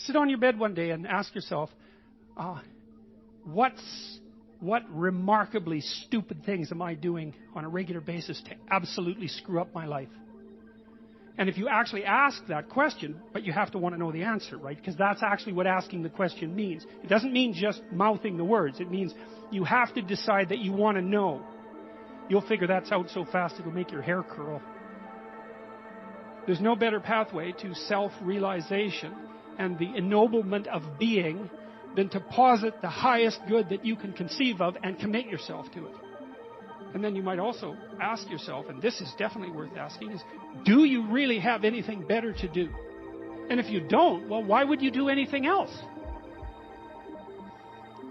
Sit on your bed one day and ask yourself, what remarkably stupid things am I doing on a regular basis to absolutely screw up my life? And if you actually ask that question, but you have to want to know the answer, right? Because that's actually what asking the question means. It doesn't mean just mouthing the words. It means you have to decide that you want to know. You'll figure that's out so fast it'll make your hair curl. There's no better pathway to self-realization and the ennoblement of being than to posit the highest good that you can conceive of and commit yourself to it. And then you might also ask yourself, and this is definitely worth asking, is do you really have anything better to do? And if you don't, well, why would you do anything else?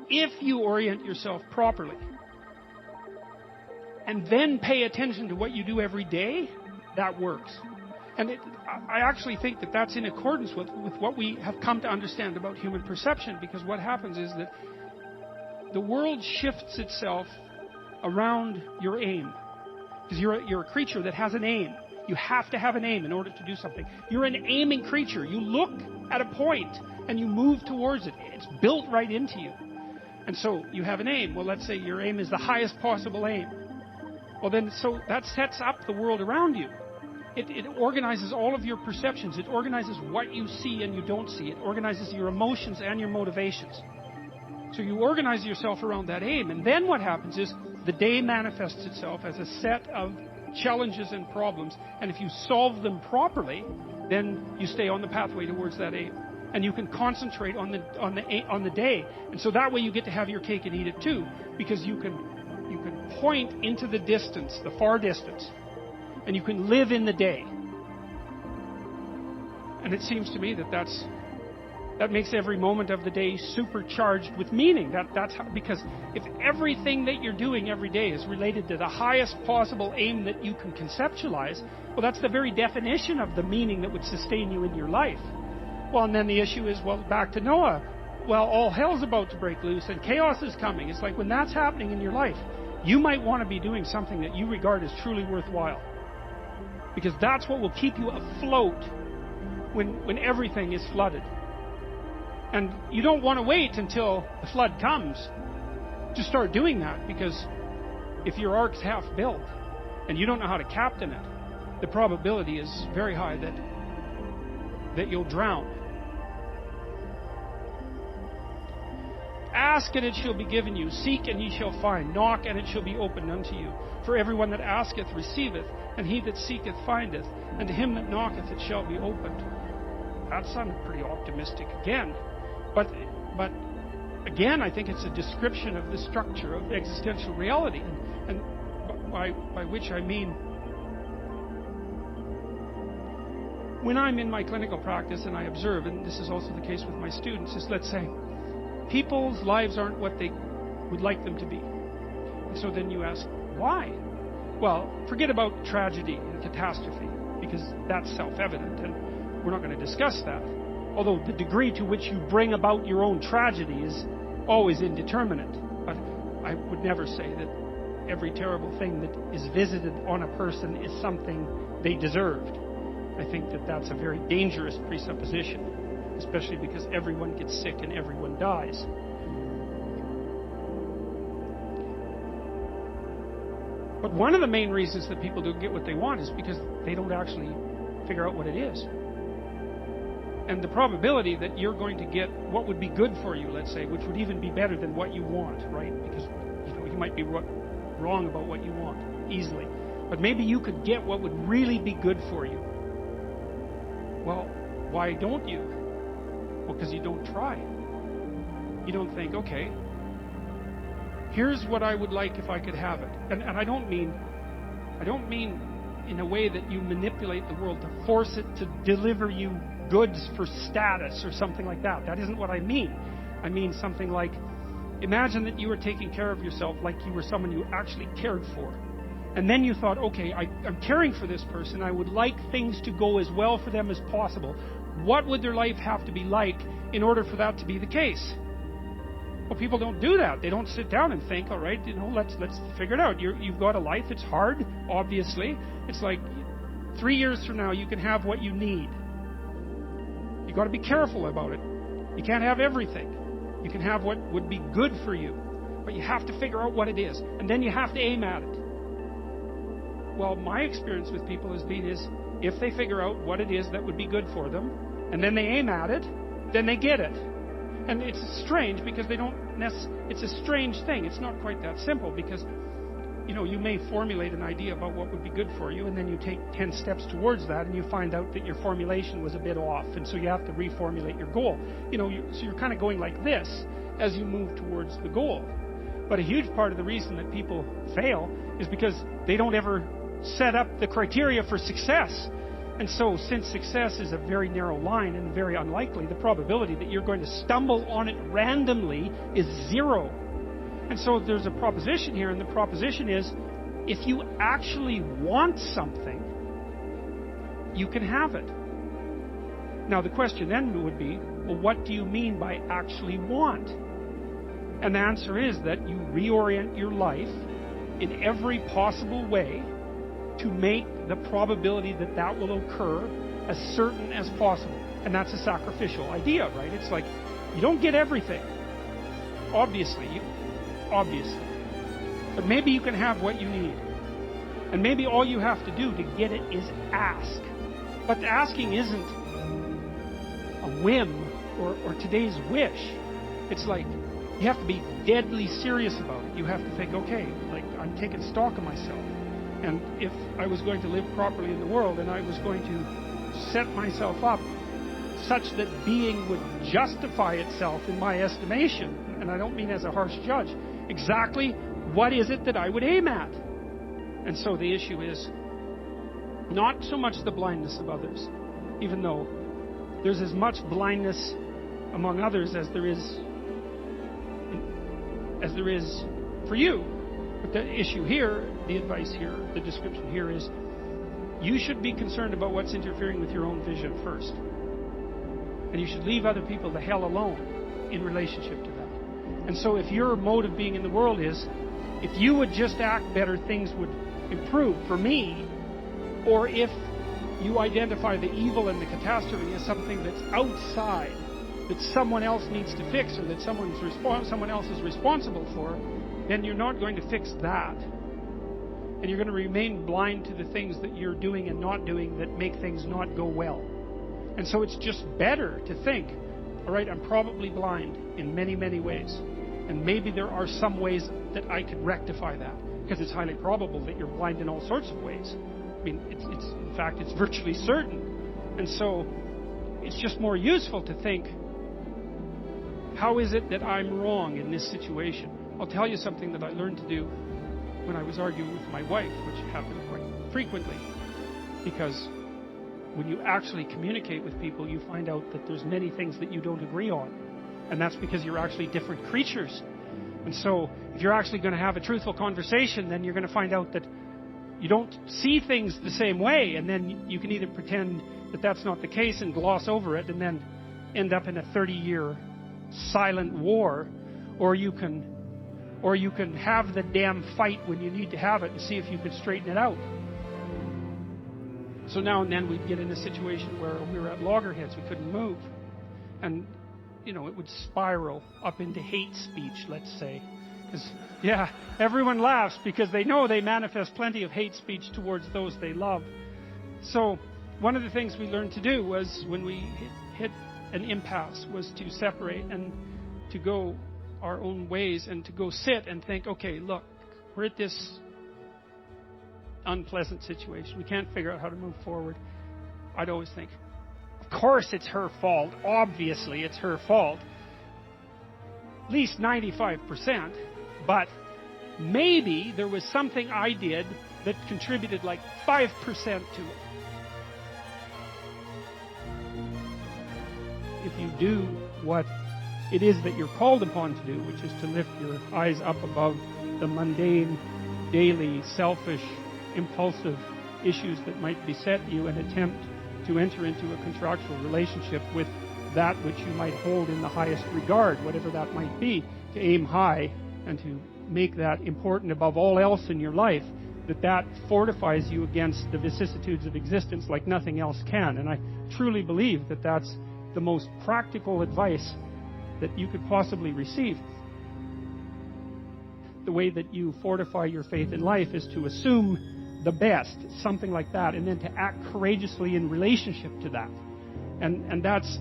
If you orient yourself properly and then pay attention to what you do every day, that works. And I actually think that that's in accordance with what we have come to understand about human perception, because what happens is that the world shifts itself around your aim. Because you're a creature that has an aim. You have to have an aim in order to do something. You're an aiming creature. You look at a point and you move towards it. It's built right into you. And so you have an aim. Well, let's say your aim is the highest possible aim. Well, then, so that sets up the world around you. It organizes all of your perceptions. It organizes what you see and you don't see. It organizes your emotions and your motivations. So you organize yourself around that aim. And then what happens is the day manifests itself as a set of challenges and problems. And if you solve them properly, then you stay on the pathway towards that aim. And you can concentrate on the day. And so that way you get to have your cake and eat it too. Because you can point into the distance, the far distance. And you can live in the day. And it seems to me that that makes every moment of the day supercharged with meaning. That's how, because if everything that you're doing every day is related to the highest possible aim that you can conceptualize, well, that's the very definition of the meaning that would sustain you in your life. Well, and then the issue is, well, back to Noah. Well, all hell's about to break loose and chaos is coming. It's like when that's happening in your life, you might want to be doing something that you regard as truly worthwhile. Because that's what will keep you afloat when everything is flooded. And you don't want to wait until the flood comes to start doing that, because if your ark's half built and you don't know how to captain it, the probability is very high that you'll drown. Ask and it shall be given you. Seek and ye shall find. Knock and it shall be opened unto you. For everyone that asketh receiveth, and he that seeketh findeth, and to him that knocketh it shall be opened. That sounded pretty optimistic again. But again, I think it's a description of the structure of existential reality. And by which I mean, when I'm in my clinical practice and I observe, and this is also the case with my students, is, let's say, people's lives aren't what they would like them to be. And so then you ask, why? Well, forget about tragedy and catastrophe, because that's self-evident, and we're not going to discuss that. Although the degree to which you bring about your own tragedy is always indeterminate. But I would never say that every terrible thing that is visited on a person is something they deserved. I think that that's a very dangerous presupposition, especially because everyone gets sick and everyone dies. But one of the main reasons that people don't get what they want is because they don't actually figure out what it is. And the probability that you're going to get what would be good for you, let's say, which would even be better than what you want, right? Because you might be wrong about what you want easily. But maybe you could get what would really be good for you. Well, why don't you? Well, because you don't try. You don't think, okay, here's what I would like if I could have it. And I don't mean in a way that you manipulate the world to force it to deliver you goods for status or something like that. That isn't what I mean. I mean something like, imagine that you were taking care of yourself like you were someone you actually cared for. And then you thought, okay, I'm caring for this person. I would like things to go as well for them as possible. What would their life have to be like in order for that to be the case? Well, people don't do that. They don't sit down and think, all right, let's figure it out. You've got a life. It's hard, obviously. It's like 3 years from now, you can have what you need. You've got to be careful about it. You can't have everything. You can have what would be good for you, but you have to figure out what it is, and then you have to aim at it. Well, my experience with people has been is if they figure out what it is that would be good for them, and then they aim at it, then they get it. And it's strange because they don't it's a strange thing. It's not quite that simple because, you may formulate an idea about what would be good for you, and then you take 10 steps towards that, and you find out that your formulation was a bit off, and so you have to reformulate your goal. So you're kind of going like this as you move towards the goal. But a huge part of the reason that people fail is because they don't ever set up the criteria for success. And so, since success is a very narrow line and very unlikely, the probability that you're going to stumble on it randomly is 0. And so there's a proposition here, and the proposition is, if you actually want something, you can have it. Now the question then would be, well, what do you mean by actually want? And the answer is that you reorient your life in every possible way to make the probability that that will occur as certain as possible. And that's a sacrificial idea, right? It's like, you don't get everything. Obviously. But maybe you can have what you need. And maybe all you have to do to get it is ask. But the asking isn't a whim or today's wish. It's like, you have to be deadly serious about it. You have to think, okay, like, I'm taking stock of myself. And if I was going to live properly in the world, and I was going to set myself up such that being would justify itself in my estimation, and I don't mean as a harsh judge, exactly what is it that I would aim at? And so the issue is not so much the blindness of others, even though there's as much blindness among others as there is for you. But the issue here, the advice here, the description here is, you should be concerned about what's interfering with your own vision first. And you should leave other people the hell alone in relationship to that. And so if your mode of being in the world is, if you would just act better, things would improve for me, or if you identify the evil and the catastrophe as something that's outside, that someone else needs to fix, or that someone else is responsible for, then you're not going to fix that. And you're going to remain blind to the things that you're doing and not doing that make things not go well. And so it's just better to think, all right, I'm probably blind in many, many ways. And maybe there are some ways that I could rectify that. Because it's highly probable that you're blind in all sorts of ways. I mean, in fact, it's virtually certain. And so it's just more useful to think, how is it that I'm wrong in this situation? I'll tell you something that I learned to do when I was arguing with my wife, which happened quite frequently. Because when you actually communicate with people, you find out that there's many things that you don't agree on. And that's because you're actually different creatures. And so if you're actually going to have a truthful conversation, then you're going to find out that you don't see things the same way. And then you can either pretend that that's not the case and gloss over it and then end up in a 30-year silent war, or you can have the damn fight when you need to have it and see if you can straighten it out. So now and then we'd get in a situation where we were at loggerheads, we couldn't move. And, it would spiral up into hate speech, let's say. Because, everyone laughs because they know they manifest plenty of hate speech towards those they love. So one of the things we learned to do was, when we hit an impasse, was to separate and to go our own ways and to go sit and think, okay, look, we're at this unpleasant situation. We can't figure out how to move forward. I'd always think, of course it's her fault. Obviously it's her fault. At least 95%. But maybe there was something I did that contributed like 5% to it. If you do what it is that you're called upon to do, which is to lift your eyes up above the mundane, daily, selfish, impulsive issues that might beset you, and attempt to enter into a contractual relationship with that which you might hold in the highest regard, whatever that might be, to aim high and to make that important above all else in your life, that fortifies you against the vicissitudes of existence like nothing else can. And I truly believe that that's the most practical advice that you could possibly receive. The way that you fortify your faith in life is to assume the best, something like that, and then to act courageously in relationship to that. And that's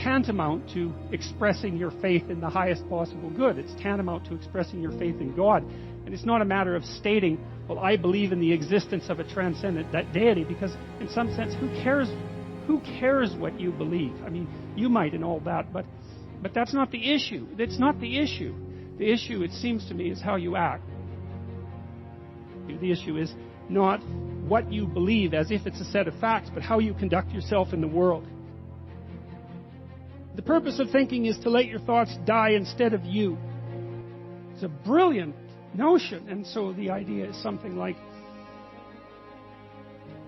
tantamount to expressing your faith in the highest possible good. It's tantamount to expressing your faith in God. And it's not a matter of stating, well, I believe in the existence of a transcendent deity, because in some sense, who cares what you believe? I mean, you might and all that, but that's not the issue. It's not the issue. The issue, it seems to me, is how you act. The issue is not what you believe as if it's a set of facts, but how you conduct yourself in the world. The purpose of thinking is to let your thoughts die instead of you. It's a brilliant notion. And so the idea is something like,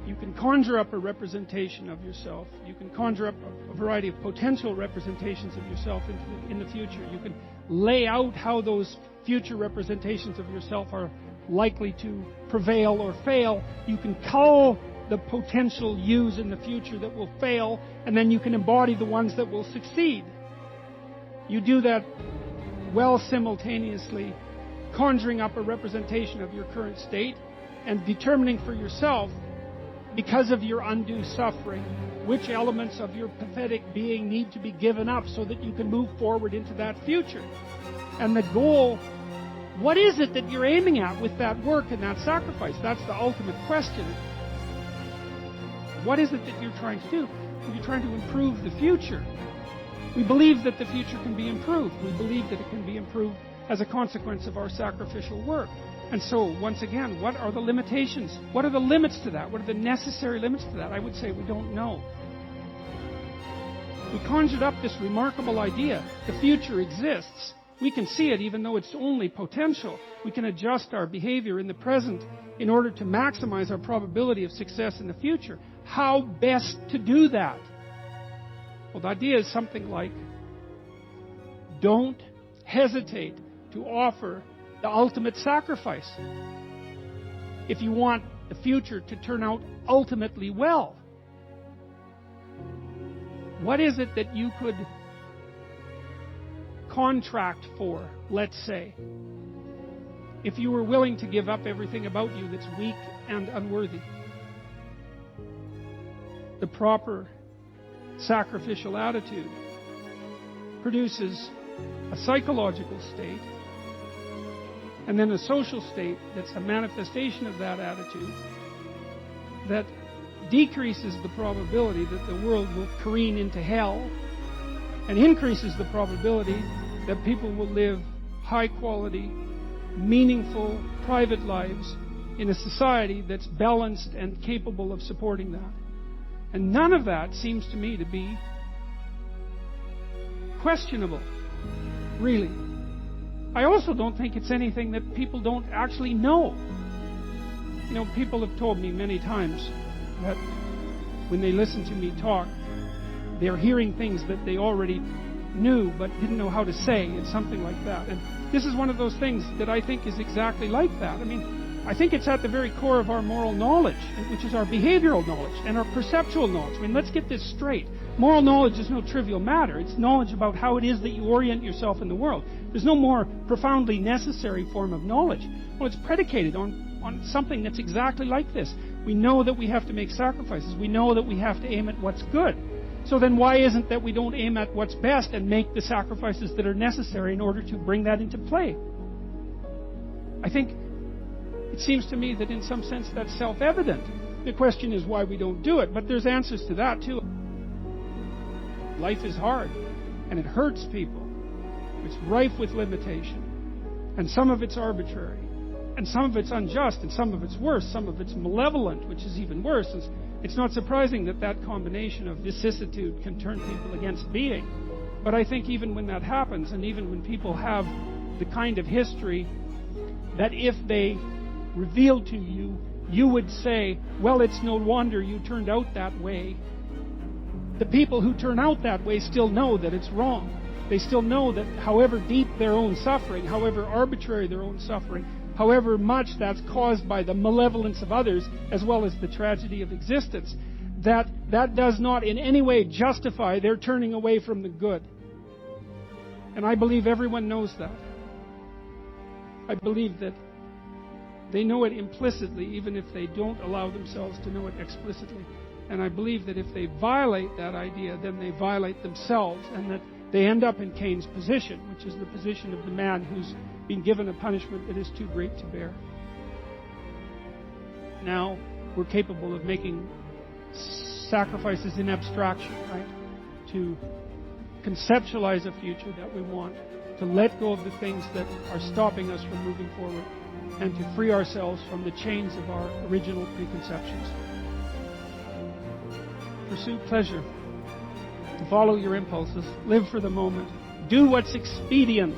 you can conjure up a representation of yourself. You can conjure up a variety of potential representations of yourself in the future. You can lay out how those future representations of yourself are likely to prevail or fail. You can cull the potential yous in the future that will fail, and then you can embody the ones that will succeed. You do that well simultaneously, conjuring up a representation of your current state and determining for yourself, because of your undue suffering, which elements of your pathetic being need to be given up so that you can move forward into that future. And the goal, what is it that you're aiming at with that work and that sacrifice? That's the ultimate question. What is it that you're trying to do? You're trying to improve the future. We believe that the future can be improved. We believe that it can be improved as a consequence of our sacrificial work. And so, once again, what are the limitations? What are the limits to that? What are the necessary limits to that? I would say we don't know. We conjured up this remarkable idea. The future exists. We can see it even though it's only potential. We can adjust our behavior in the present in order to maximize our probability of success in the future. How best to do that? Well, the idea is something like, don't hesitate to offer the ultimate sacrifice if you want the future to turn out ultimately well. What is it that you could contract for, let's say, if you were willing to give up everything about you that's weak and unworthy? The proper sacrificial attitude produces a psychological state and then a social state that's a manifestation of that attitude that decreases the probability that the world will careen into hell and increases the probability that people will live high quality, meaningful, private lives in a society that's balanced and capable of supporting that. And none of that seems to me to be questionable, really. I also don't think it's anything that people don't actually know. You know, people have told me many times that when they listen to me talk, they're hearing things that they already knew but didn't know how to say. It's something like that. And this is one of those things that I think is exactly like that. I mean, I think it's at the very core of our moral knowledge, which is our behavioral knowledge and our perceptual knowledge. I mean, let's get this straight. Moral knowledge is no trivial matter. It's knowledge about how it is that you orient yourself in the world. There's no more profoundly necessary form of knowledge. Well, it's predicated on something that's exactly like this. We know that we have to make sacrifices. We know that we have to aim at what's good. So then why isn't that we don't aim at what's best and make the sacrifices that are necessary in order to bring that into play? I think it seems to me that in some sense that's self-evident. The question is why we don't do it, but there's answers to that too. Life is hard, and it hurts people. It's rife with limitation, and some of it's arbitrary, and some of it's unjust, and some of it's worse, some of it's malevolent, which is even worse. It's not surprising that that combination of vicissitude can turn people against being. But I think even when that happens, and even when people have the kind of history that if they revealed to you, you would say, well, it's no wonder you turned out that way. The people who turn out that way still know that it's wrong. They still know that however deep their own suffering, however arbitrary their own suffering, however much that's caused by the malevolence of others, as well as the tragedy of existence, that does not in any way justify their turning away from the good. And I believe everyone knows that. I believe that they know it implicitly, even if they don't allow themselves to know it explicitly. And I believe that if they violate that idea, then they violate themselves, and that they end up in Cain's position, which is the position of the man who's been given a punishment that is too great to bear. Now, we're capable of making sacrifices in abstraction, right? To conceptualize a future that we want, to let go of the things that are stopping us from moving forward, and to free ourselves from the chains of our original preconceptions. Pursue pleasure. To follow your impulses. Live for the moment. Do what's expedient.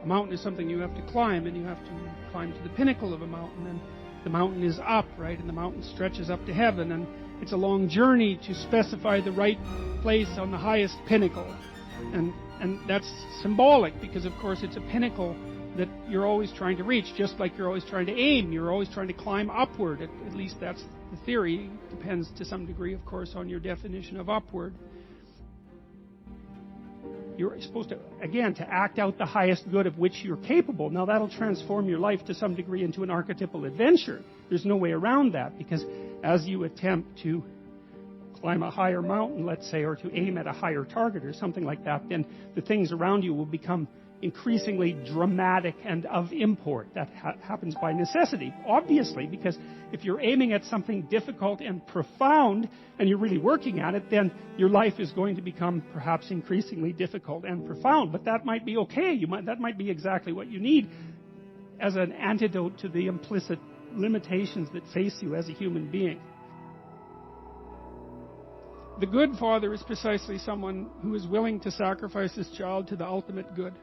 A mountain is something you have to climb, and you have to climb to the pinnacle of a mountain, and the mountain is up, right? And the mountain stretches up to heaven, and it's a long journey to specify the right place on the highest pinnacle. And that's symbolic, because of course it's a pinnacle that you're always trying to reach, just like you're always trying to aim. You're always trying to climb upward. At least that's the theory. Depends to some degree, of course, on your definition of upward. You're supposed to, again, to act out the highest good of which you're capable. Now, that'll transform your life to some degree into an archetypal adventure. There's no way around that, because as you attempt to climb a higher mountain, let's say, or to aim at a higher target or something like that, then the things around you will become increasingly dramatic and of import. That happens by necessity, obviously, because if you're aiming at something difficult and profound and you're really working at it, then your life is going to become perhaps increasingly difficult and profound. But that might be okay. That might be exactly what you need as an antidote to the implicit limitations that face you as a human being. The good father is precisely someone who is willing to sacrifice his child to the ultimate good.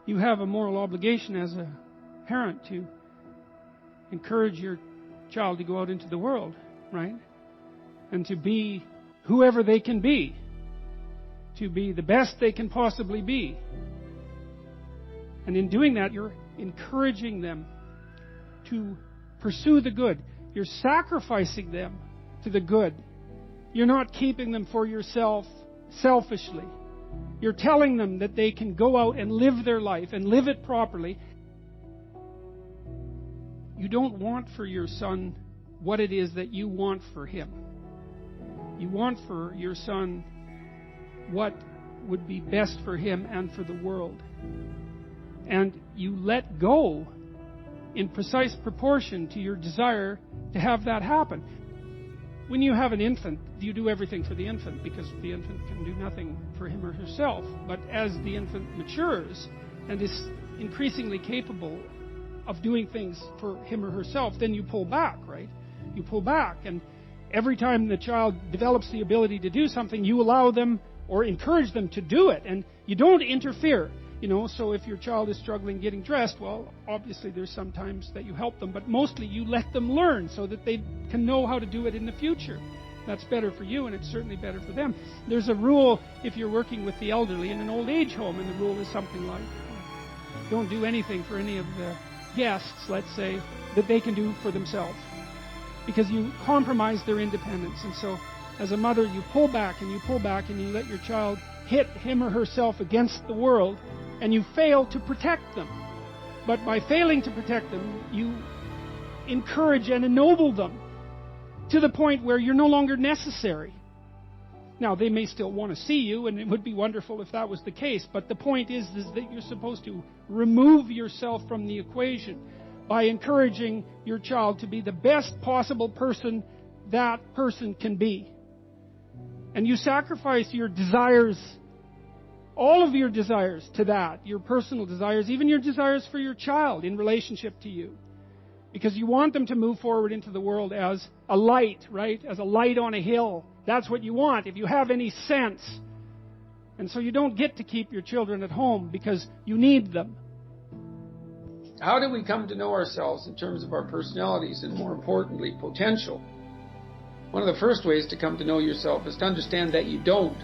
You have a moral obligation as a parent to encourage your child to go out into the world, right? And to be whoever they can be. To be the best they can possibly be. And in doing that, you're encouraging them to pursue the good. You're sacrificing them to the good. You're not keeping them for yourself selfishly. You're telling them that they can go out and live their life and live it properly. You don't want for your son what it is that you want for him. You want for your son what would be best for him and for the world. And you let go in precise proportion to your desire to have that happen. When you have an infant, you do everything for the infant, because the infant can do nothing for him or herself. But as the infant matures and is increasingly capable of doing things for him or herself, then you pull back, right? You pull back, and every time the child develops the ability to do something, you allow them or encourage them to do it, and you don't interfere. So if your child is struggling getting dressed, well, obviously there's some times that you help them, but mostly you let them learn so that they can know how to do it in the future. That's better for you, and it's certainly better for them. There's a rule if you're working with the elderly in an old age home, and the rule is something like, don't do anything for any of the guests, let's say, that they can do for themselves, because you compromise their independence. And so as a mother, you pull back and you pull back, and you let your child hit him or herself against the world, and you fail to protect them. But by failing to protect them, you encourage and ennoble them to the point where you're no longer necessary. Now, they may still want to see you, and it would be wonderful if that was the case, but the point is that you're supposed to remove yourself from the equation by encouraging your child to be the best possible person that person can be. And you sacrifice your desires, all of your desires, to that, your personal desires, even your desires for your child in relationship to you. Because you want them to move forward into the world as a light, right? As a light on a hill. That's what you want, if you have any sense. And so you don't get to keep your children at home because you need them. How do we come to know ourselves in terms of our personalities and, more importantly, potential? One of the first ways to come to know yourself is to understand that you don't.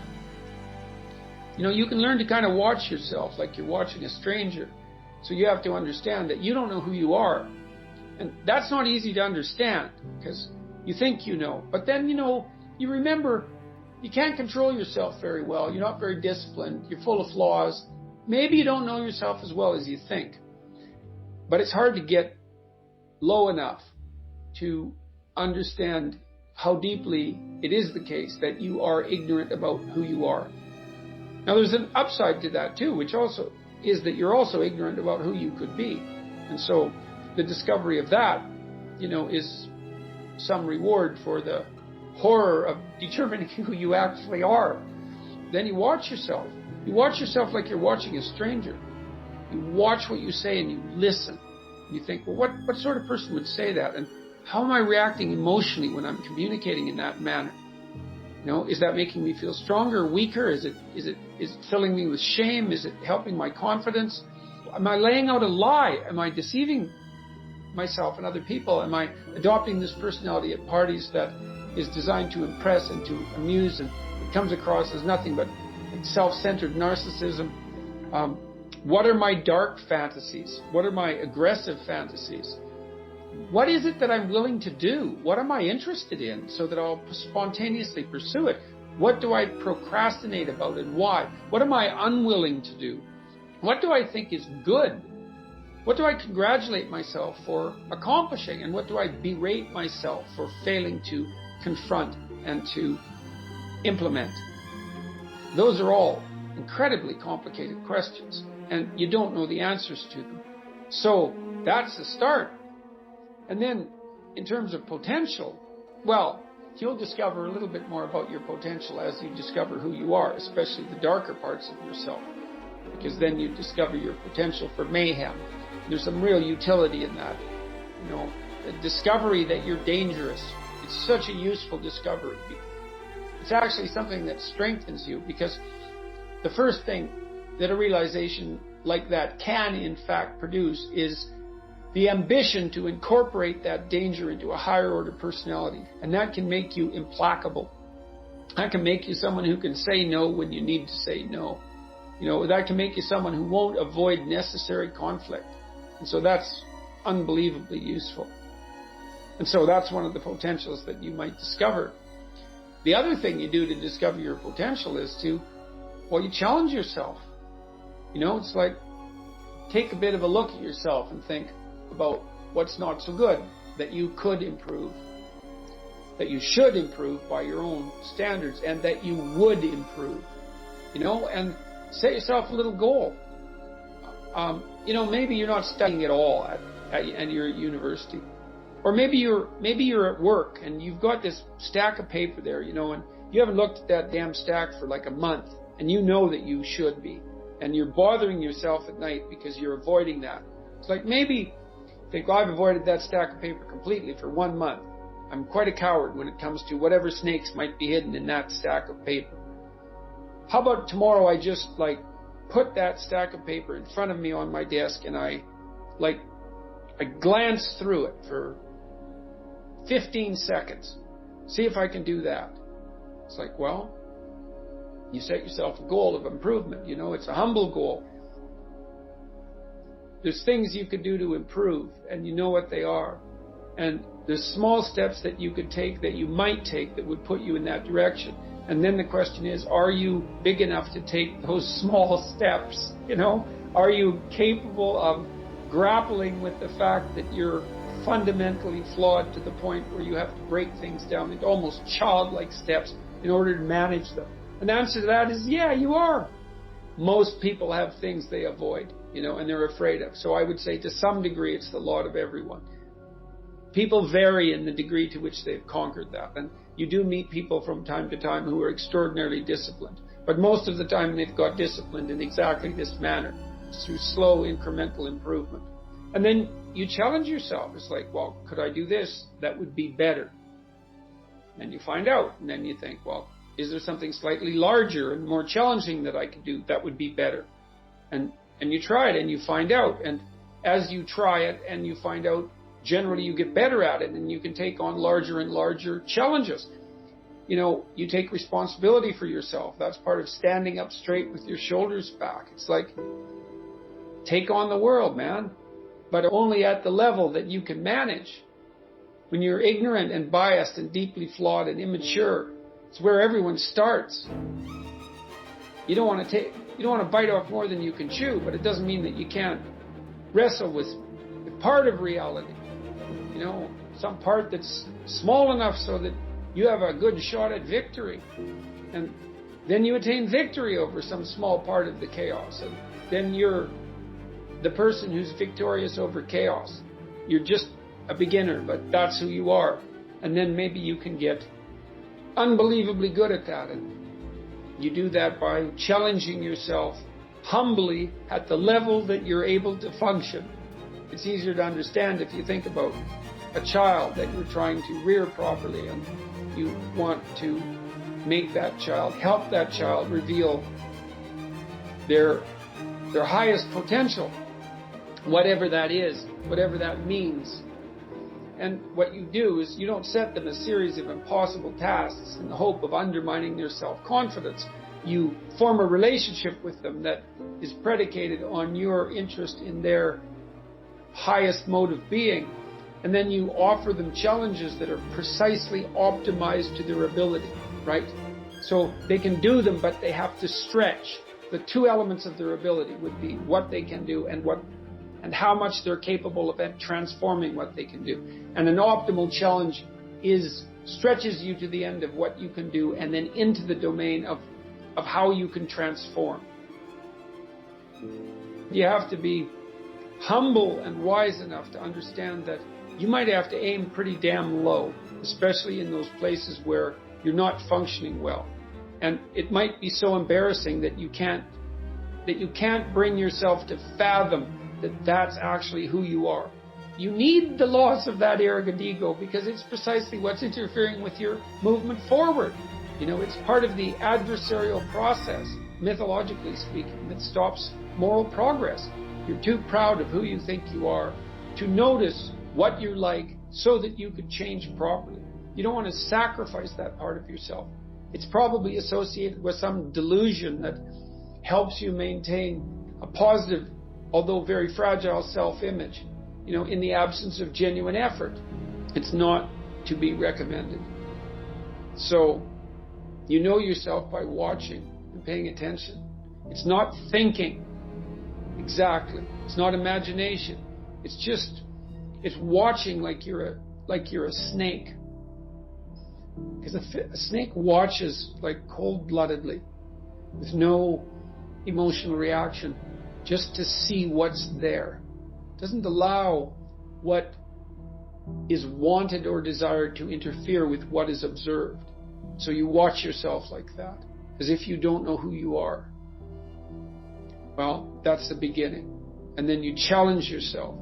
You can learn to kind of watch yourself like you're watching a stranger. So you have to understand that you don't know who you are. And that's not easy to understand because you think you know. But then, you remember you can't control yourself very well. You're not very disciplined. You're full of flaws. Maybe you don't know yourself as well as you think. But it's hard to get low enough to understand how deeply it is the case that you are ignorant about who you are. Now, there's an upside to that too, which also is that you're also ignorant about who you could be. And so the discovery of that, is some reward for the horror of determining who you actually are. Then you watch yourself. You watch yourself like you're watching a stranger. You watch what you say and you listen. You think, well, what sort of person would say that? And how am I reacting emotionally when I'm communicating in that manner? Is that making me feel stronger or weaker? Is it filling me with shame? Is it helping my confidence? Am I laying out a lie? Am I deceiving myself and other people? Am I adopting this personality at parties that is designed to impress and to amuse, and it comes across as nothing but self-centered narcissism? What are my dark fantasies? What are my aggressive fantasies? What is it that I'm willing to do? What am I interested in so that I'll spontaneously pursue it? What do I procrastinate about and why? What am I unwilling to do? What do I think is good? What do I congratulate myself for accomplishing? And what do I berate myself for failing to confront and to implement? Those are all incredibly complicated questions, and you don't know the answers to them. So that's the start. And then in terms of potential, well, you'll discover a little bit more about your potential as you discover who you are, especially the darker parts of yourself, because then you discover your potential for mayhem. There's some real utility in that. The discovery that you're dangerous. It's such a useful discovery. It's actually something that strengthens you, because the first thing that a realization like that can in fact produce is the ambition to incorporate that danger into a higher order personality. And that can make you implacable. That can make you someone who can say no when you need to say no. That can make you someone who won't avoid necessary conflict. And so that's unbelievably useful. And so that's one of the potentials that you might discover. The other thing you do to discover your potential is you challenge yourself. It's like, take a bit of a look at yourself and think about what's not so good that you could improve, that you should improve by your own standards, and that you would improve, and set yourself a little goal. Maybe you're not studying at all at your university, or maybe you're at work and you've got this stack of paper there, and you haven't looked at that damn stack for like a month, and you know that you should be, and you're bothering yourself at night because you're avoiding that. It's like, maybe think, well, I've avoided that stack of paper completely for 1 month. I'm quite a coward when it comes to whatever snakes might be hidden in that stack of paper. How about tomorrow I just put that stack of paper in front of me on my desk and I glance through it for 15 seconds. See if I can do that. It's like, well, you set yourself a goal of improvement. It's a humble goal. There's things you could do to improve, and you know what they are. And there's small steps that you could take, that you might take, that would put you in that direction. And then the question is, are you big enough to take those small steps? Are you capable of grappling with the fact that you're fundamentally flawed to the point where you have to break things down into almost childlike steps in order to manage them? And the answer to that is, yeah, you are. Most people have things they avoid, and they're afraid of. So I would say to some degree it's the lot of everyone. People vary in the degree to which they've conquered that. And you do meet people from time to time who are extraordinarily disciplined. But most of the time they've got disciplined in exactly this manner, through slow incremental improvement. And then you challenge yourself. It's like, well, could I do this? That would be better. And you find out. And then you think, well, is there something slightly larger and more challenging that I could do that would be better? And you try it and you find out. And as you try it and you find out, generally you get better at it and you can take on larger and larger challenges. You take responsibility for yourself. That's part of standing up straight with your shoulders back. It's like, take on the world, man. but only at the level that you can manage. When you're ignorant and biased and deeply flawed and immature, it's where everyone starts. You don't want to bite off more than you can chew, but it doesn't mean that you can't wrestle with part of reality. Some part that's small enough so that you have a good shot at victory. And then you attain victory over some small part of the chaos. And then you're the person who's victorious over chaos. You're just a beginner, but that's who you are. And then maybe you can get unbelievably good at that. And you do that by challenging yourself humbly at the level that you're able to function. It's easier to understand if you think about a child that you're trying to rear properly, and you want to make that child, help that child reveal their highest potential, whatever that is, whatever that means. And what you do is you don't set them a series of impossible tasks in the hope of undermining their self-confidence. You form a relationship with them that is predicated on your interest in their highest mode of being. And then you offer them challenges that are precisely optimized to their ability, right? So they can do them, but they have to stretch. The two elements of their ability would be what they can do and how much they're capable of transforming what they can do. And an optimal challenge stretches you to the end of what you can do and then into the domain of how you can transform. You have to be humble and wise enough to understand that you might have to aim pretty damn low, especially in those places where you're not functioning well. And it might be so embarrassing that you can't bring yourself to fathom that that's actually who you are. You need the loss of that arrogant ego because it's precisely what's interfering with your movement forward. It's part of the adversarial process, mythologically speaking, that stops moral progress. You're too proud of who you think you are to notice what you're like so that you could change properly. You don't want to sacrifice that part of yourself. It's probably associated with some delusion that helps you maintain a positive, although very fragile self-image, in the absence of genuine effort. It's not to be recommended. So, you know yourself by watching and paying attention. It's not thinking exactly. It's not imagination. It's watching like you're a snake. Because a snake watches like cold-bloodedly, with no emotional reaction, just to see what's there. It doesn't allow what is wanted or desired to interfere with what is observed. So you watch yourself like that, as if you don't know who you are. Well, that's the beginning. And then you challenge yourself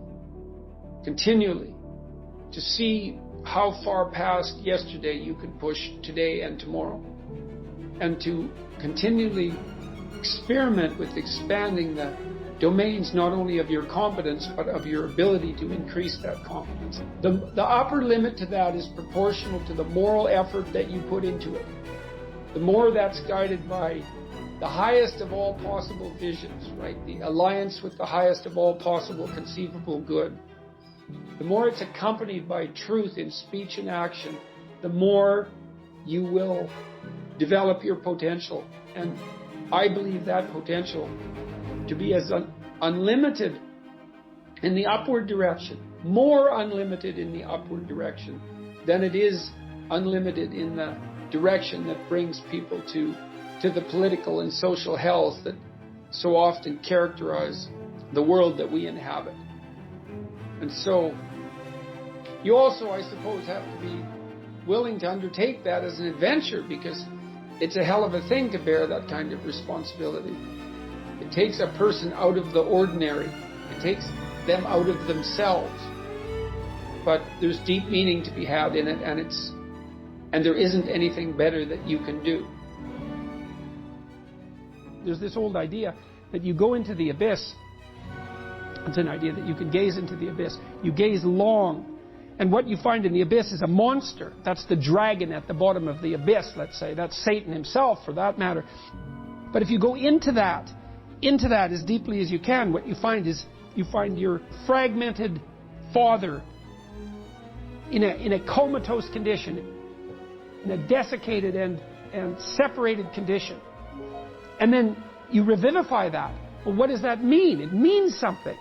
continually to see how far past yesterday you can push today and tomorrow. And to continually experiment with expanding the domains not only of your competence, but of your ability to increase that competence. The upper limit to that is proportional to the moral effort that you put into it. The more that's guided by the highest of all possible visions, right? The alliance with the highest of all possible conceivable good. The more it's accompanied by truth in speech and action, the more you will develop your potential. And I believe that potential to be as unlimited in the upward direction, more unlimited in the upward direction than it is unlimited in the direction that brings people to the political and social hells that so often characterize the world that we inhabit. And so you also, I suppose, have to be willing to undertake that as an adventure, because it's a hell of a thing to bear that kind of responsibility. It takes a person out of the ordinary. It takes them out of themselves. But there's deep meaning to be had in it, and there isn't anything better that you can do. There's this old idea that you go into the abyss. It's an idea that you can gaze into the abyss. You gaze long, and what you find in the abyss is a monster. That's the dragon at the bottom of the abyss, let's say. That's Satan himself, for that matter. But if you go into that as deeply as you can, what you find is you find your fragmented father in a comatose condition, in a desiccated and separated condition. And then you revivify that. Well, what does that mean? It means something.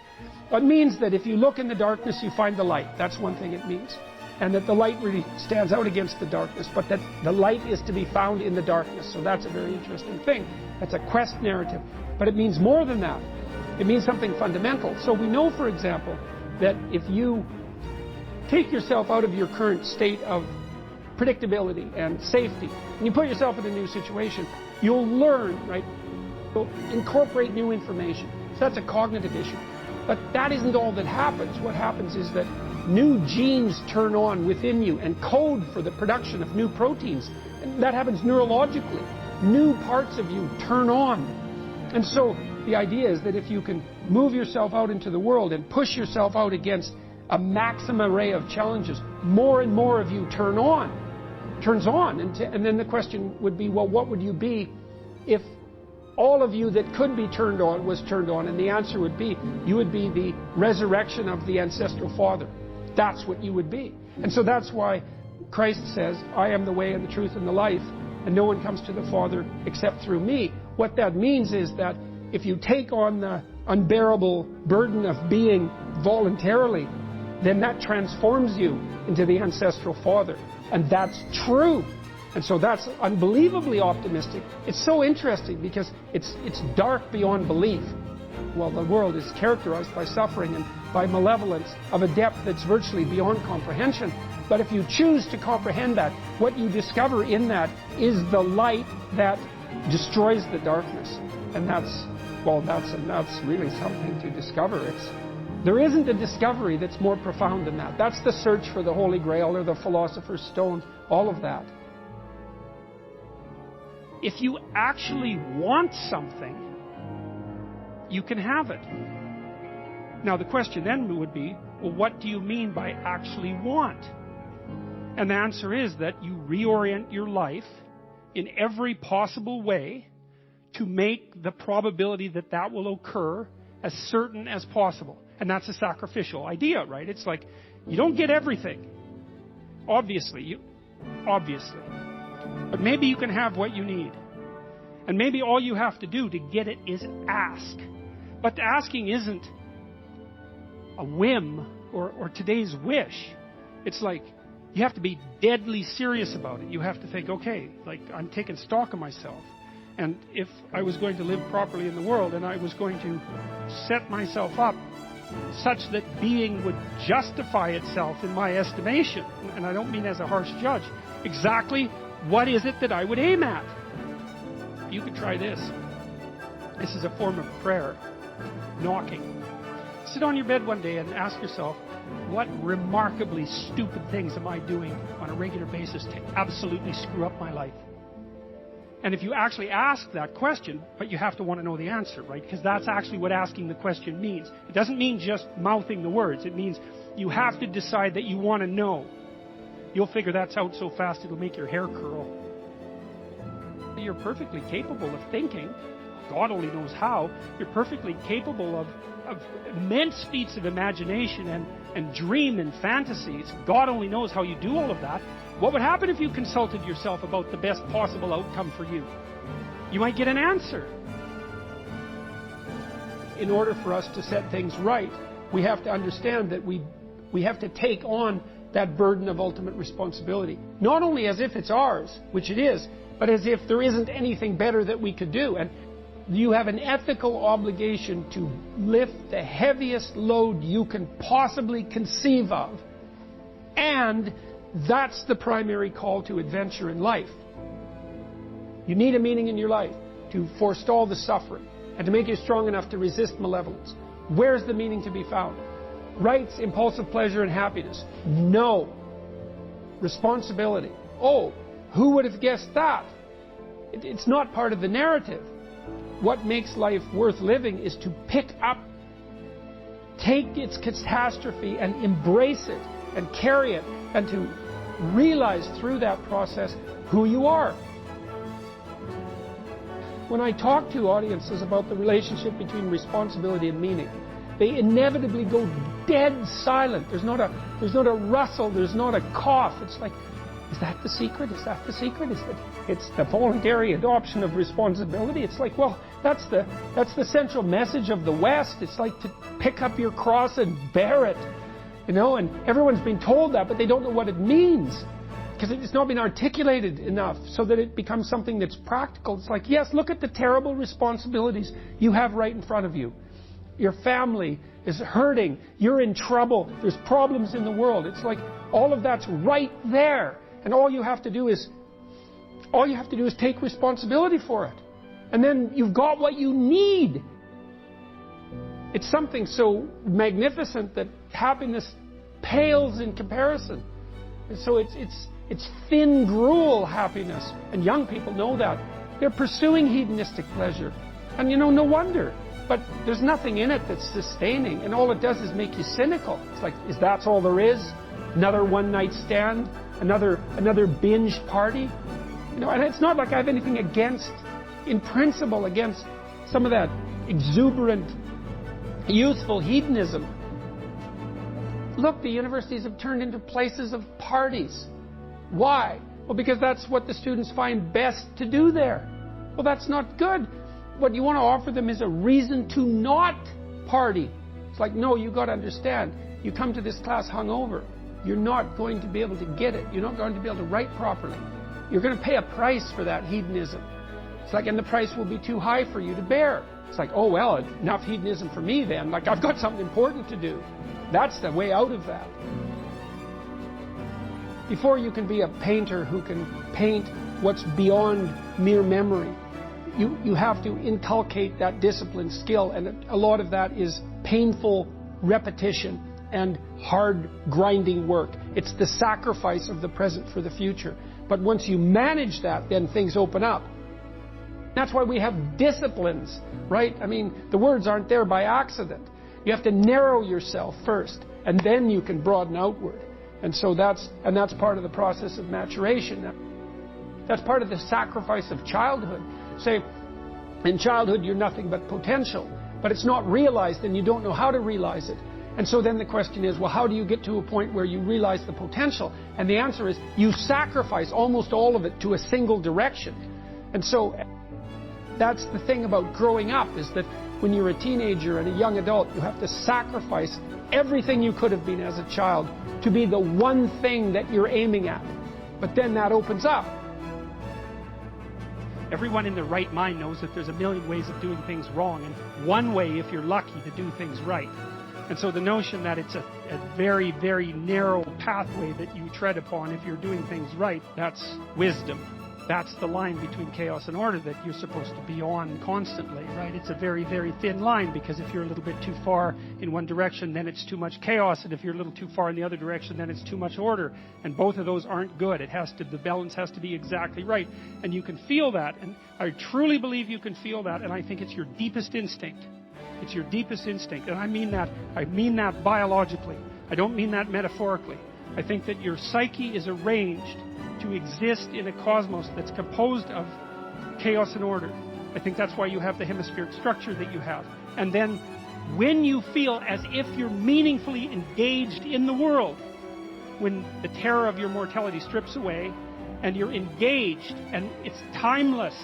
It means that if you look in the darkness, you find the light. That's one thing it means. And that the light really stands out against the darkness, but that the light is to be found in the darkness. So that's a very interesting thing. That's a quest narrative. But it means more than that. It means something fundamental. So we know, for example, that if you take yourself out of your current state of predictability and safety, and you put yourself in a new situation, you'll learn, right? You'll incorporate new information. So that's a cognitive issue. But that isn't all that happens. What happens is that new genes turn on within you and code for the production of new proteins. And that happens neurologically. New parts of you turn on. And so the idea is that if you can move yourself out into the world and push yourself out against a maximum array of challenges, more and more of you turns on. And then the question would be, well, what would you be if all of you that could be turned on was turned on? And the answer would be, you would be the resurrection of the ancestral father. That's what you would be. And so that's why Christ says, I am the way and the truth and the life, and no one comes to the Father except through me. What that means is that if you take on the unbearable burden of being voluntarily, then that transforms you into the ancestral father. And that's true. And so that's unbelievably optimistic. It's so interesting because it's dark beyond belief. Well, the world is characterized by suffering and by malevolence of a depth that's virtually beyond comprehension. But if you choose to comprehend that, what you discover in that is the light that destroys the darkness. And that's really something to discover. There isn't a discovery that's more profound than that. That's the search for the Holy Grail or the Philosopher's Stone, all of that. If you actually want something, you can have it. Now the question then would be, well, what do you mean by actually want? And the answer is that you reorient your life in every possible way to make the probability that that will occur as certain as possible. And that's a sacrificial idea, right? It's like, you don't get everything. Obviously. But maybe you can have what you need. And maybe all you have to do to get it is ask. But the asking isn't a whim or today's wish. It's like, you have to be deadly serious about it. You have to think, okay, like, I'm taking stock of myself. And if I was going to live properly in the world and I was going to set myself up such that being would justify itself in my estimation, and I don't mean as a harsh judge, exactly what is it that I would aim at? You could try this. This is a form of prayer. Knocking. Sit on your bed one day and ask yourself, what remarkably stupid things am I doing on a regular basis to absolutely screw up my life? And if you actually ask that question, but you have to want to know the answer, right? Because that's actually what asking the question means. It doesn't mean just mouthing the words. It means you have to decide that you want to know. You'll figure that's out so fast it'll make your hair curl. You're perfectly capable of thinking. God only knows how. You're perfectly capable of immense feats of imagination and dream and fantasies. God only knows how you do all of that. What would happen if you consulted yourself about the best possible outcome for you? You might get an answer. In order for us to set things right, we have to understand that we have to take on that burden of ultimate responsibility. Not only as if it's ours, which it is, but as if there isn't anything better that we could do. And you have an ethical obligation to lift the heaviest load you can possibly conceive of. And that's the primary call to adventure in life. You need a meaning in your life to forestall the suffering and to make you strong enough to resist malevolence. Where's the meaning to be found? Rights, impulsive pleasure, and happiness? No. Responsibility? Oh, who would have guessed that? It's not part of the narrative. What makes life worth living is to pick up, take its catastrophe and embrace it and carry it, and to realize through that process who you are. When I talk to audiences about the relationship between responsibility and meaning, they inevitably go dead silent. There's not a rustle, there's not a cough. It's like, is that the secret? Is that the secret? Is that it's the voluntary adoption of responsibility? It's like, well, that's the central message of the West. It's like to pick up your cross and bear it. You know, and everyone's been told that, but they don't know what it means. Because it's not been articulated enough so that it becomes something that's practical. It's like, yes, look at the terrible responsibilities you have right in front of you. Your family is hurting. You're in trouble. There's problems in the world. It's like all of that's right there. And all you have to do is take responsibility for it. And then you've got what you need. It's something so magnificent that happiness pales in comparison. And so it's thin gruel happiness. And young people know that. They're pursuing hedonistic pleasure. And you know, no wonder. But there's nothing in it that's sustaining. And all it does is make you cynical. It's like, is that all there is? Another one-night stand? Another binge party? You know, and it's not like I have anything in principle, against some of that exuberant, youthful hedonism. Look, the universities have turned into places of parties. Why? Well, because that's what the students find best to do there. Well, that's not good. What you want to offer them is a reason to not party. It's like, no, you got to understand. You come to this class hungover. You're not going to be able to get it. You're not going to be able to write properly. You're going to pay a price for that hedonism. It's like, and the price will be too high for you to bear. It's like, oh, well, enough hedonism for me then. Like, I've got something important to do. That's the way out of that. Before you can be a painter who can paint what's beyond mere memory, you have to inculcate that discipline, skill, and a lot of that is painful repetition and hard grinding work. It's the sacrifice of the present for the future. But once you manage that, then things open up. That's why we have disciplines, right? I mean, the words aren't there by accident. You have to narrow yourself first, and then you can broaden outward. And so that's part of the process of maturation. That's part of the sacrifice of childhood. Say, in childhood you're nothing but potential, but it's not realized and you don't know how to realize it. And so then the question is, well, how do you get to a point where you realize the potential? And the answer is, you sacrifice almost all of it to a single direction. And so that's the thing about growing up, is that when you're a teenager and a young adult, you have to sacrifice everything you could have been as a child to be the one thing that you're aiming at. But then that opens up. Everyone in their right mind knows that there's a million ways of doing things wrong, and one way, if you're lucky, to do things right. And so the notion that it's a very, very narrow pathway that you tread upon if you're doing things right, that's wisdom. That's the line between chaos and order that you're supposed to be on constantly, right? It's a very, very thin line, because if you're a little bit too far in one direction, then it's too much chaos, and if you're a little too far in the other direction, then it's too much order. And both of those aren't good. The balance has to be exactly right. And you can feel that, and I truly believe you can feel that, and I think it's your deepest instinct. It's your deepest instinct, and I mean that biologically. I don't mean that metaphorically. I think that your psyche is arranged to exist in a cosmos that's composed of chaos and order. I think that's why you have the hemispheric structure that you have. And then when you feel as if you're meaningfully engaged in the world, when the terror of your mortality strips away and you're engaged and it's timeless,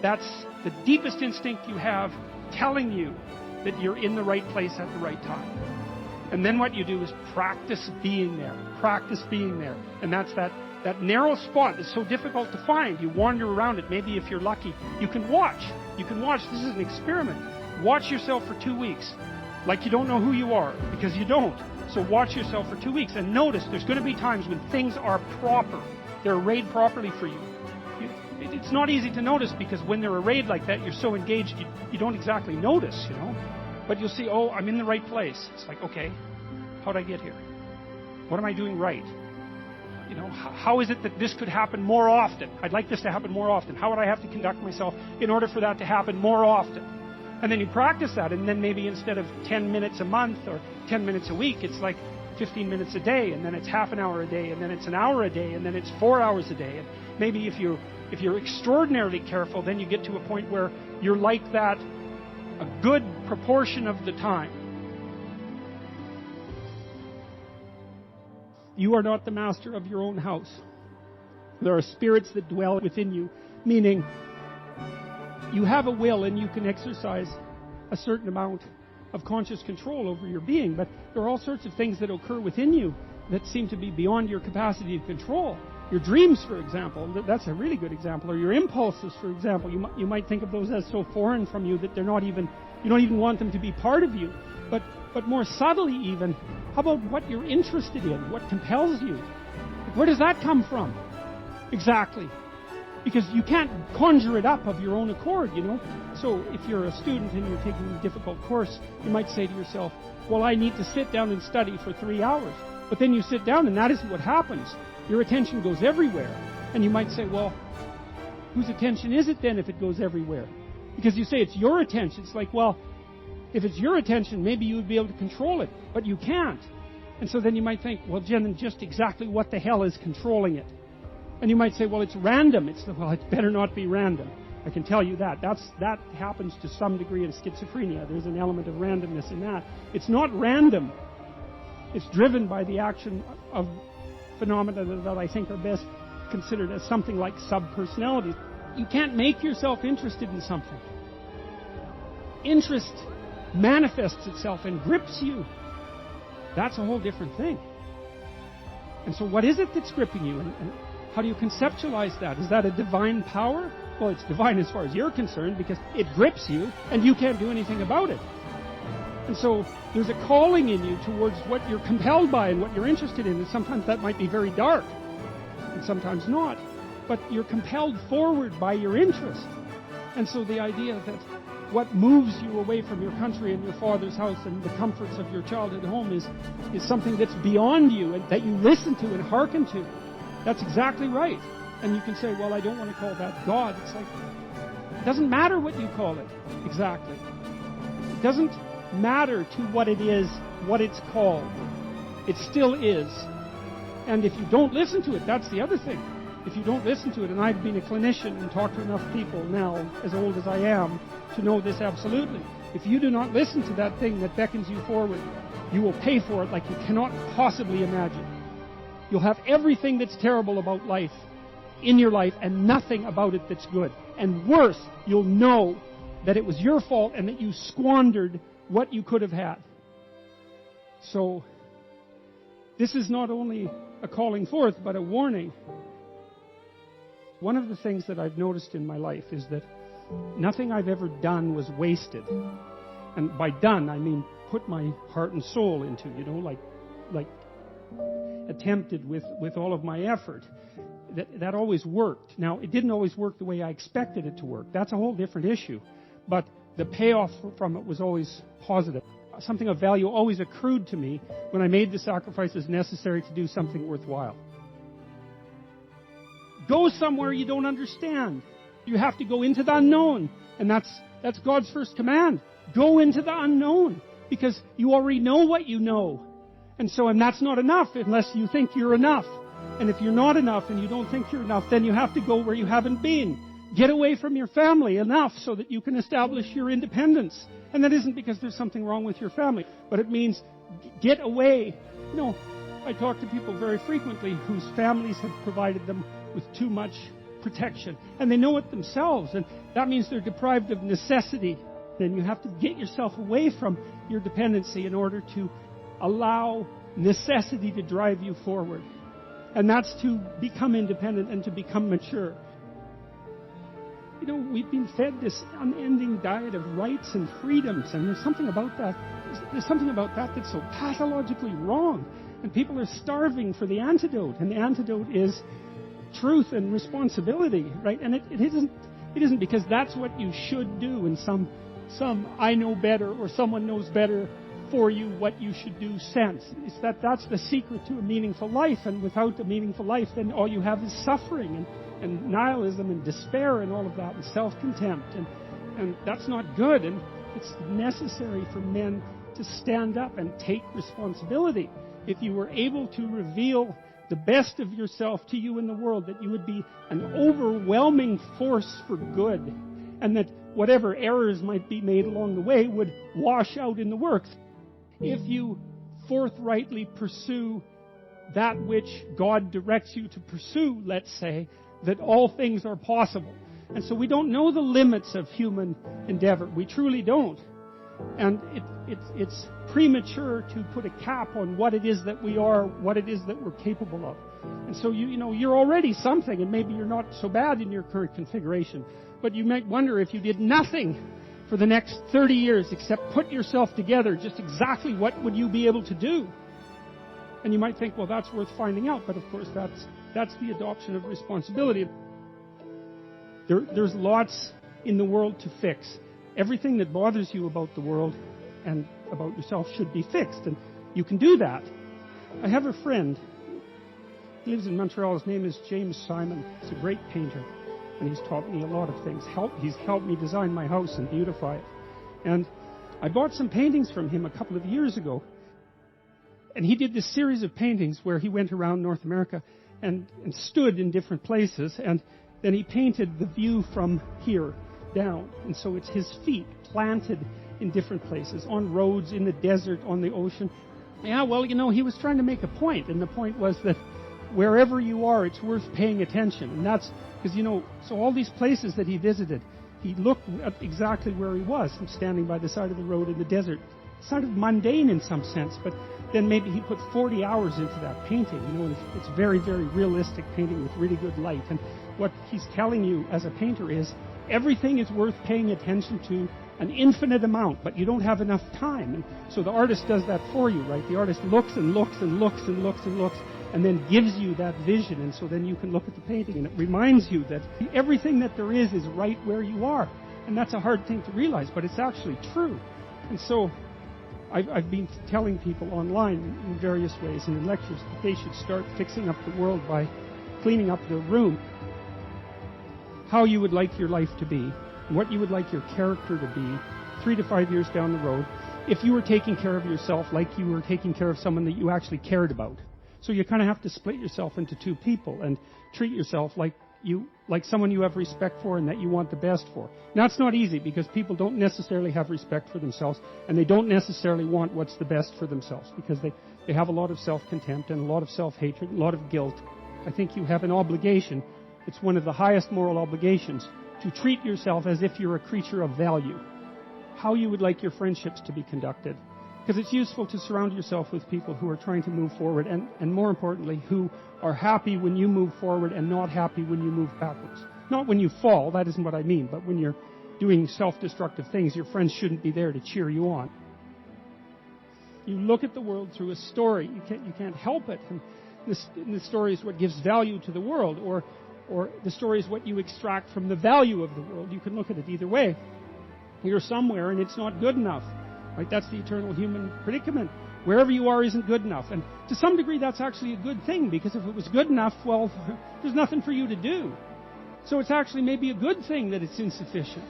that's the deepest instinct you have telling you that you're in the right place at the right time. And then what you do is practice being there. Practice being there. And that's that narrow spot that's so difficult to find. You wander around it. Maybe if you're lucky, you can watch. You can watch. This is an experiment. Watch yourself for 2 weeks. Like you don't know who you are, because you don't. So watch yourself for 2 weeks and notice there's going to be times when things are proper. They're arrayed properly for you. It's not easy to notice, because when they're arrayed like that, you're so engaged, you don't exactly notice, you know. But you'll see, oh, I'm in the right place. It's like, okay, how'd I get here? What am I doing right? You know, how is it that this could happen more often? I'd like this to happen more often. How would I have to conduct myself in order for that to happen more often? And then you practice that, and then maybe instead of 10 minutes a month or 10 minutes a week, it's like 15 minutes a day, and then it's half an hour a day, and then it's an hour a day, and then it's 4 hours a day. And maybe if you're extraordinarily careful, then you get to a point where you're like that a good proportion of the time. You are not the master of your own house. There are spirits that dwell within you, meaning you have a will and you can exercise a certain amount of conscious control over your being, but there are all sorts of things that occur within you that seem to be beyond your capacity to control. Your dreams, for example, that's a really good example, or your impulses, for example. You might think of those as so foreign from you that they're not even, you don't even want them to be part of you. But more subtly even, how about what you're interested in, what compels you? Where does that come from? Exactly. Because you can't conjure it up of your own accord, you know. So if you're a student and you're taking a difficult course, you might say to yourself, well, I need to sit down and study for 3 hours. But then you sit down and that isn't what happens. Your attention goes everywhere. And you might say, well, whose attention is it then if it goes everywhere? Because you say it's your attention. It's like, well, if it's your attention, maybe you would be able to control it. But you can't. And so then you might think, well, Jen, just exactly what the hell is controlling it? And you might say, well, it's random. Well, it better not be random. I can tell you that. That happens to some degree in schizophrenia. There's an element of randomness in that. It's not random. It's driven by the action of phenomena that I think are best considered as something like subpersonalities. You can't make yourself interested in something. Interest manifests itself and grips you. That's a whole different thing. And so what is it that's gripping you? And how do you conceptualize that? Is that a divine power? Well, it's divine as far as you're concerned because it grips you and you can't do anything about it. And so there's a calling in you towards what you're compelled by and what you're interested in. And sometimes that might be very dark and sometimes not. But you're compelled forward by your interest. And so the idea that what moves you away from your country and your father's house and the comforts of your childhood home is something that's beyond you and that you listen to and hearken to. That's exactly right. And you can say, well, I don't want to call that God. It's like, it doesn't matter what you call it. Exactly. It doesn't matter to what it is, what it's called. It still is. And if you don't listen to it, that's the other thing. If you don't listen to it, and I've been a clinician and talked to enough people now, as old as I am, to know this absolutely. If you do not listen to that thing that beckons you forward, you will pay for it like you cannot possibly imagine. You'll have everything that's terrible about life in your life and nothing about it that's good. And worse, you'll know that it was your fault and that you squandered what you could have had. So, this is not only a calling forth, but a warning. One of the things that I've noticed in my life is that nothing I've ever done was wasted. And by done, I mean put my heart and soul into, like attempted with all of my effort. That always worked. Now, it didn't always work the way I expected it to work. That's a whole different issue. But the payoff from it was always positive. Something of value always accrued to me when I made the sacrifices necessary to do something worthwhile. Go somewhere you don't understand. You have to go into the unknown. And that's God's first command. Go into the unknown. Because you already know what you know. And that's not enough unless you think you're enough. And if you're not enough and you don't think you're enough, then you have to go where you haven't been. Get away from your family enough so that you can establish your independence. And that isn't because there's something wrong with your family, but it means get away. I talk to people very frequently whose families have provided them with too much protection. And they know it themselves. And that means they're deprived of necessity. Then you have to get yourself away from your dependency in order to allow necessity to drive you forward. And that's to become independent and to become mature. We've been fed this unending diet of rights and freedoms, and there's something about that. There's something about that that's so pathologically wrong. And people are starving for the antidote, and the antidote is truth and responsibility, right? And it isn't because that's what you should do in some I know better or someone knows better for you what you should do sense. It's that's the secret to a meaningful life, and without a meaningful life, then all you have is suffering and nihilism and despair and all of that and self-contempt. And that's not good. And it's necessary for men to stand up and take responsibility. If you were able to reveal the best of yourself to you in the world, that you would be an overwhelming force for good, and that whatever errors might be made along the way would wash out in the works. If you forthrightly pursue that which God directs you to pursue, let's say, that all things are possible. And so we don't know the limits of human endeavor. We truly don't. And it's premature to put a cap on what it is that we are, what it is that we're capable of. And so you're already something, and maybe you're not so bad in your current configuration. But you might wonder if you did nothing for the next 30 years except put yourself together, just exactly what would you be able to do? And you might think, well, that's worth finding out. But of course, that's the adoption of responsibility. There's lots in the world to fix. Everything that bothers you about the world and about yourself should be fixed. And you can do that. I have a friend. He lives in Montreal. His name is James Simon. He's a great painter. And he's taught me a lot of things. He's helped me design my house and beautify it. And I bought some paintings from him a couple of years ago. And he did this series of paintings where he went around North America and stood in different places. And then he painted the view from here down. And so it's his feet planted in different places, on roads, in the desert, on the ocean. Yeah, well, he was trying to make a point. And the point was that wherever you are, it's worth paying attention. And that's because, so all these places that he visited, he looked at exactly where he was, standing by the side of the road in the desert. It's sort of mundane in some sense, but then maybe he put 40 hours into that painting. And it's very, very realistic painting with really good light. And what he's telling you as a painter is everything is worth paying attention to an infinite amount, but you don't have enough time. And so the artist does that for you, right? The artist looks and looks and looks and looks and looks and then gives you that vision. And so then you can look at the painting and it reminds you that everything that there is right where you are. And that's a hard thing to realize, but it's actually true. And so I've been telling people online in various ways and in lectures that they should start fixing up the world by cleaning up their room. How you would like your life to be, what you would like your character to be 3 to 5 years down the road, if you were taking care of yourself like you were taking care of someone that you actually cared about. So you kind of have to split yourself into two people and treat yourself like someone you have respect for and that you want the best for. Now, it's not easy because people don't necessarily have respect for themselves and they don't necessarily want what's the best for themselves because they have a lot of self-contempt and a lot of self-hatred, a lot of guilt. I think you have an obligation. It's one of the highest moral obligations to treat yourself as if you're a creature of value. How you would like your friendships to be conducted. Because it's useful to surround yourself with people who are trying to move forward and more importantly, who are happy when you move forward and not happy when you move backwards. Not when you fall, that isn't what I mean, but when you're doing self-destructive things, your friends shouldn't be there to cheer you on. You look at the world through a story. You can't help it. And the story is what gives value to the world, or the story is what you extract from the value of the world. You can look at it either way. You're somewhere and it's not good enough. Right? That's the eternal human predicament. Wherever you are isn't good enough. And to some degree that's actually a good thing, because if it was good enough, well, there's nothing for you to do. So it's actually maybe a good thing that it's insufficient.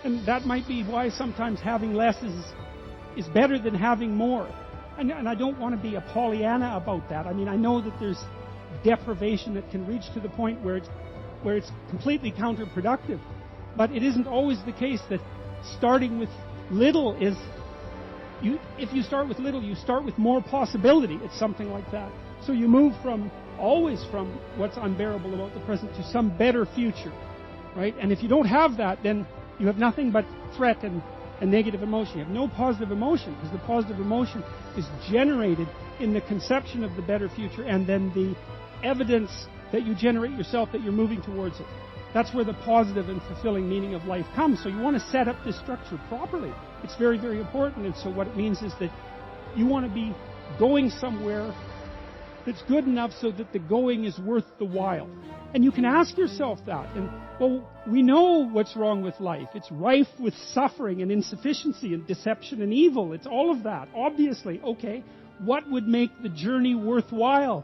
And that might be why sometimes having less is better than having more. And I don't want to be a Pollyanna about that. I mean, I know that there's deprivation that can reach to the point where it's completely counterproductive. But it isn't always the case that starting with little is... if you start with little, you start with more possibility. It's something like that. So you move always from what's unbearable about the present to some better future, right? And if you don't have that, then you have nothing but threat and negative emotion. You have no positive emotion, because the positive emotion is generated in the conception of the better future and then the evidence that you generate yourself that you're moving towards it. That's where the positive and fulfilling meaning of life comes. So you want to set up this structure properly. It's very, very important. And so what it means is that you want to be going somewhere that's good enough so that the going is worth the while. And you can ask yourself that. And, well, we know what's wrong with life. It's rife with suffering and insufficiency and deception and evil. It's all of that, obviously. Okay, what would make the journey worthwhile?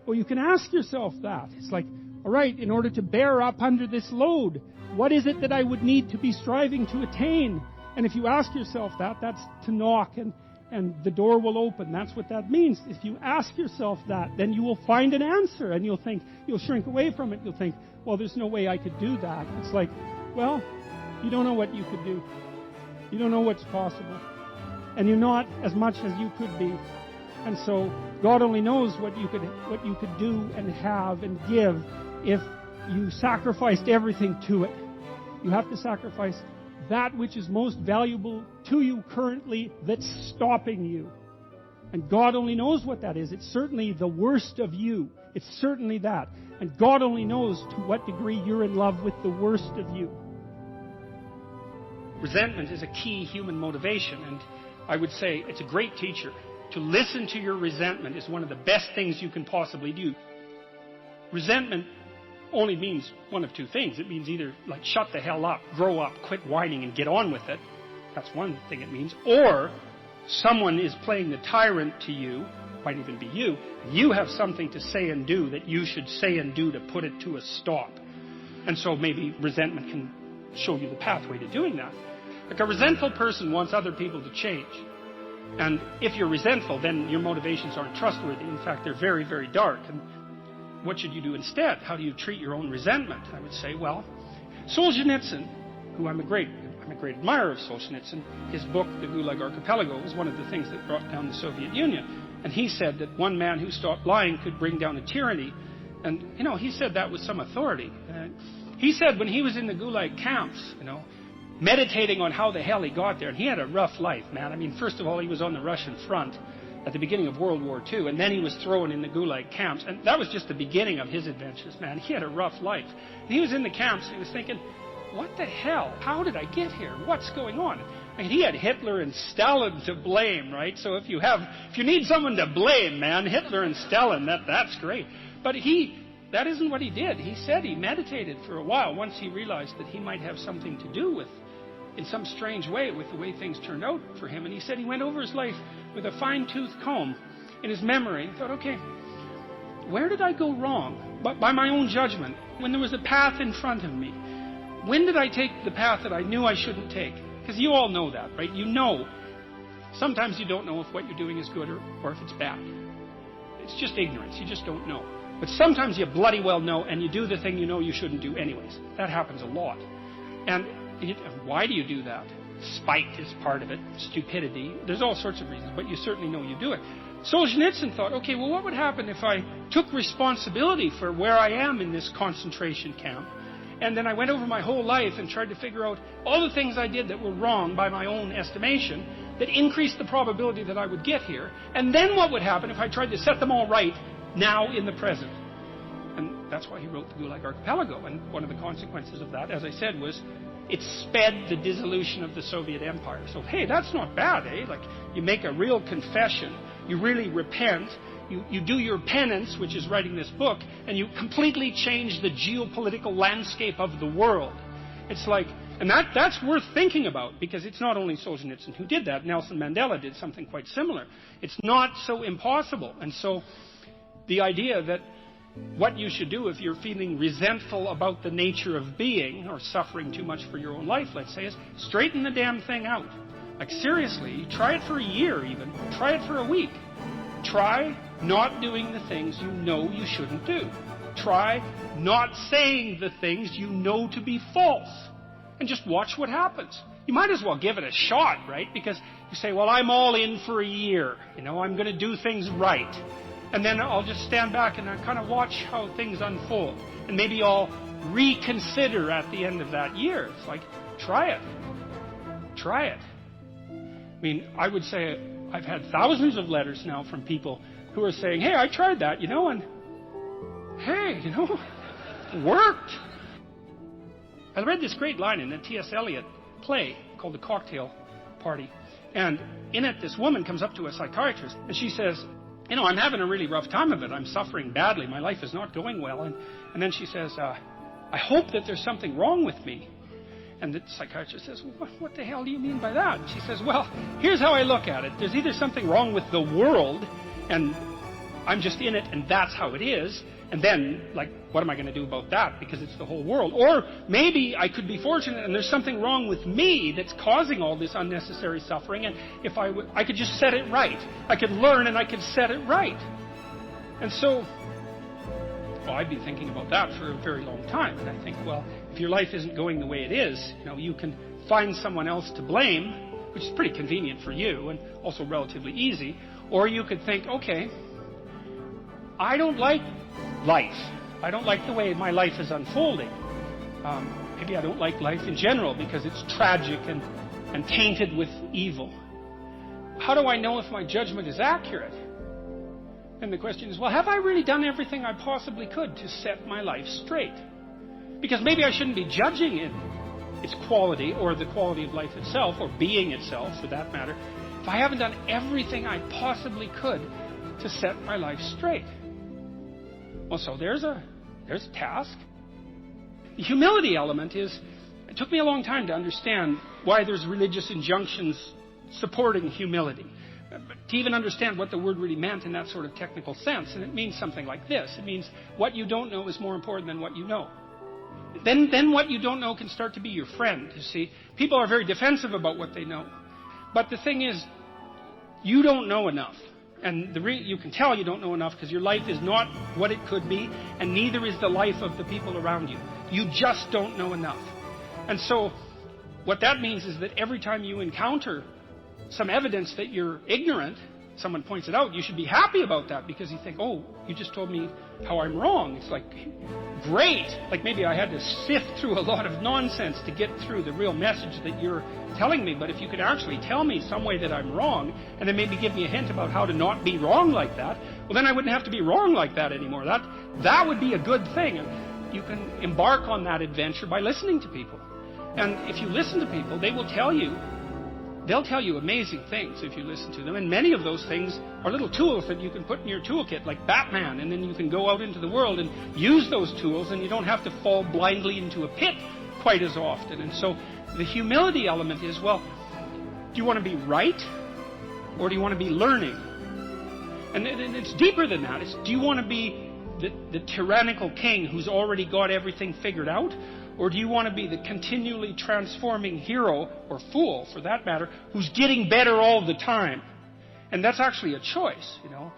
Well, you can ask yourself that. It's like, all right, in order to bear up under this load, what is it that I would need to be striving to attain? And if you ask yourself that, that's to knock and the door will open. That's what that means. If you ask yourself that, then you will find an answer and you'll shrink away from it. You'll think, well, there's no way I could do that. It's like, well, you don't know what you could do. You don't know what's possible. And you're not as much as you could be. And so God only knows what you could do and have and give if you sacrificed everything to it. You have to sacrifice that which is most valuable to you currently that's stopping you. And God only knows what that is. It's certainly the worst of you. It's certainly that. And God only knows to what degree you're in love with the worst of you. Resentment is a key human motivation, and I would say it's a great teacher. To listen to your resentment is one of the best things you can possibly do. Resentment only means one of two things. It means either, like, shut the hell up, grow up, quit whining, and get on with it. That's one thing it means. Or someone is playing the tyrant to you, might even be you. You have something to say and do that you should say and do to put it to a stop. And so maybe resentment can show you the pathway to doing that. Like, a resentful person wants other people to change. And if you're resentful, then your motivations aren't trustworthy. In fact, they're very, very dark. And what should you do instead? How do you treat your own resentment? I would say, well, Solzhenitsyn, who I'm a great admirer of Solzhenitsyn, his book, The Gulag Archipelago, was one of the things that brought down the Soviet Union. And he said that one man who stopped lying could bring down a tyranny. And, he said that with some authority. He said when he was in the Gulag camps, meditating on how the hell he got there, and he had a rough life, man. I mean, first of all, he was on the Russian front at the beginning of World War II, and then he was thrown in the Gulag camps, and that was just the beginning of his adventures, man. He had a rough life. And he was in the camps, and he was thinking, what the hell? How did I get here? What's going on? I mean, he had Hitler and Stalin to blame, right? So if you need someone to blame, man, Hitler and Stalin, that's great. But that isn't what he did. He said he meditated for a while once he realized that he might have something to do with, in some strange way, with the way things turned out for him. And he said he went over his life with a fine-tooth comb in his memory. He thought, okay, where did I go wrong? But by my own judgment, when there was a path in front of me, when did I take the path that I knew I shouldn't take? Because you all know that, right? You know. Sometimes you don't know if what you're doing is good or if it's bad. It's just ignorance. You just don't know. But sometimes you bloody well know, and you do the thing you know you shouldn't do anyways. That happens a lot. And why do you do that? Spite is part of it. Stupidity. There's all sorts of reasons, but you certainly know you do it. Solzhenitsyn thought, okay, well, what would happen if I took responsibility for where I am in this concentration camp, and then I went over my whole life and tried to figure out all the things I did that were wrong by my own estimation that increased the probability that I would get here, and then what would happen if I tried to set them all right now in the present? And that's why he wrote the Gulag Archipelago. And one of the consequences of that, as I said, was it sped the dissolution of the Soviet Empire. So, hey, that's not bad, eh? Like, you make a real confession, you really repent, you do your penance, which is writing this book, and you completely change the geopolitical landscape of the world. It's like, and that's worth thinking about, because it's not only Solzhenitsyn who did that. Nelson Mandela did something quite similar. It's not so impossible. And so the idea that what you should do if you're feeling resentful about the nature of being, or suffering too much for your own life, let's say, is straighten the damn thing out. Like, seriously, try it for a year even. Try it for a week. Try not doing the things you know you shouldn't do. Try not saying the things you know to be false. And just watch what happens. You might as well give it a shot, right? Because you say, well, I'm all in for a year. I'm going to do things right. And then I'll just stand back and I kind of watch how things unfold. And maybe I'll reconsider at the end of that year. It's like, try it. Try it. I mean, I would say I've had thousands of letters now from people who are saying, hey, I tried that, and hey, it worked. I read this great line in a T.S. Eliot play called The Cocktail Party. And in it, this woman comes up to a psychiatrist and she says, I'm having a really rough time of it. I'm suffering badly. My life is not going well. And then she says, I hope that there's something wrong with me. And the psychiatrist says, well, what the hell do you mean by that? And she says, well, here's how I look at it. There's either something wrong with the world, and I'm just in it, and that's how it is. And then, what am I going to do about that? Because it's the whole world. Or maybe I could be fortunate, and there's something wrong with me that's causing all this unnecessary suffering, and if I could just set it right. I could learn, and I could set it right. And so, I've been thinking about that for a very long time. And I think, well, if your life isn't going the way it is, you can find someone else to blame, which is pretty convenient for you and also relatively easy. Or you could think, okay, I don't like life. I don't like the way my life is unfolding. Maybe I don't like life in general because it's tragic and tainted with evil. How do I know if my judgment is accurate? And the question is, well, have I really done everything I possibly could to set my life straight? Because maybe I shouldn't be judging its quality or the quality of life itself or being itself, for that matter, if I haven't done everything I possibly could to set my life straight. Well, so there's a task. The humility element is, it took me a long time to understand why there's religious injunctions supporting humility. To even understand what the word really meant in that sort of technical sense. And it means something like this. It means what you don't know is more important than what you know. Then what you don't know can start to be your friend, you see. People are very defensive about what they know. But the thing is, you don't know enough. And you can tell you don't know enough because your life is not what it could be, and neither is the life of the people around you. You just don't know enough. And so what that means is that every time you encounter some evidence that you're ignorant, someone points it out, you should be happy about that because you think, oh, you just told me how I'm wrong. It's like, great. Like maybe I had to sift through a lot of nonsense to get through the real message that you're telling me. But if you could actually tell me some way that I'm wrong and then maybe give me a hint about how to not be wrong like that, well, then I wouldn't have to be wrong like that anymore. That would be a good thing. And you can embark on that adventure by listening to people. And if you listen to people, they'll tell you amazing things if you listen to them. And many of those things are little tools that you can put in your toolkit, like Batman. And then you can go out into the world and use those tools, and you don't have to fall blindly into a pit quite as often. And so the humility element is, well, do you want to be right or do you want to be learning? And it's deeper than that. It's, do you want to be the tyrannical king who's already got everything figured out? Or do you want to be the continually transforming hero, or fool for that matter, who's getting better all the time? And that's actually a choice, you know.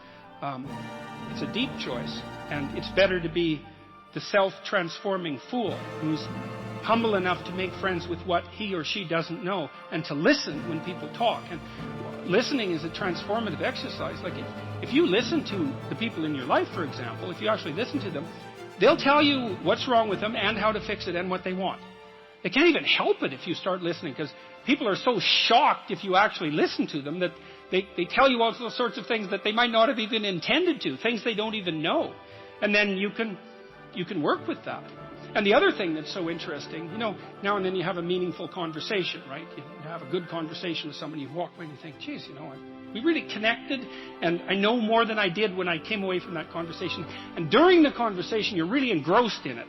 It's a deep choice. And it's better to be the self-transforming fool who's humble enough to make friends with what he or she doesn't know and to listen when people talk. And listening is a transformative exercise. Like if you listen to the people in your life, for example, if you actually listen to them, they'll tell you what's wrong with them and how to fix it and what they want. They can't even help it if you start listening, because people are so shocked if you actually listen to them that they tell you all sorts of things that they might not have even intended to, things they don't even know. And then you can work with that. And the other thing that's so interesting, you know, now and then you have a meaningful conversation, right? You have a good conversation with somebody, you walk away and you think, geez, you know, we really connected, and I know more than I did when I came away from that conversation. And during the conversation, you're really engrossed in it.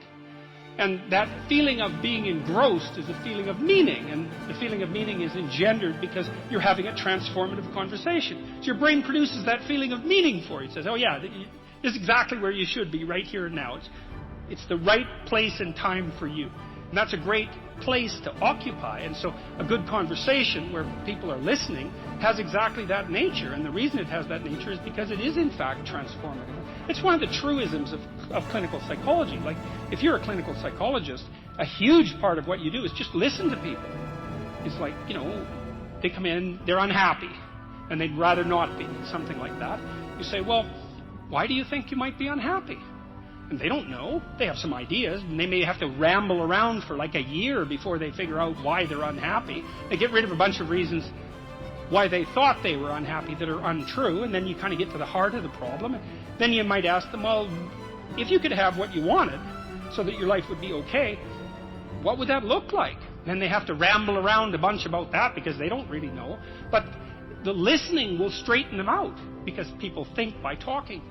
And that feeling of being engrossed is a feeling of meaning. And the feeling of meaning is engendered because you're having a transformative conversation. So your brain produces that feeling of meaning for you. It says, oh yeah, this is exactly where you should be right here and now. It's the right place and time for you. And that's a great place to occupy. And so a good conversation where people are listening has exactly that nature. And the reason it has that nature is because it is, in fact, transformative. It's one of the truisms of clinical psychology. Like, if you're a clinical psychologist, a huge part of what you do is just listen to people. It's like, you know, they come in, they're unhappy, and they'd rather not be, something like that. You say, well, why do you think you might be unhappy? And they don't know. They have some ideas, and they may have to ramble around for like a year before they figure out why they're unhappy. They get rid of a bunch of reasons why they thought they were unhappy that are untrue, and then you kind of get to the heart of the problem. Then you might ask them, well, if you could have what you wanted so that your life would be okay, what would that look like? Then they have to ramble around a bunch about that because they don't really know. But the listening will straighten them out because people think by talking.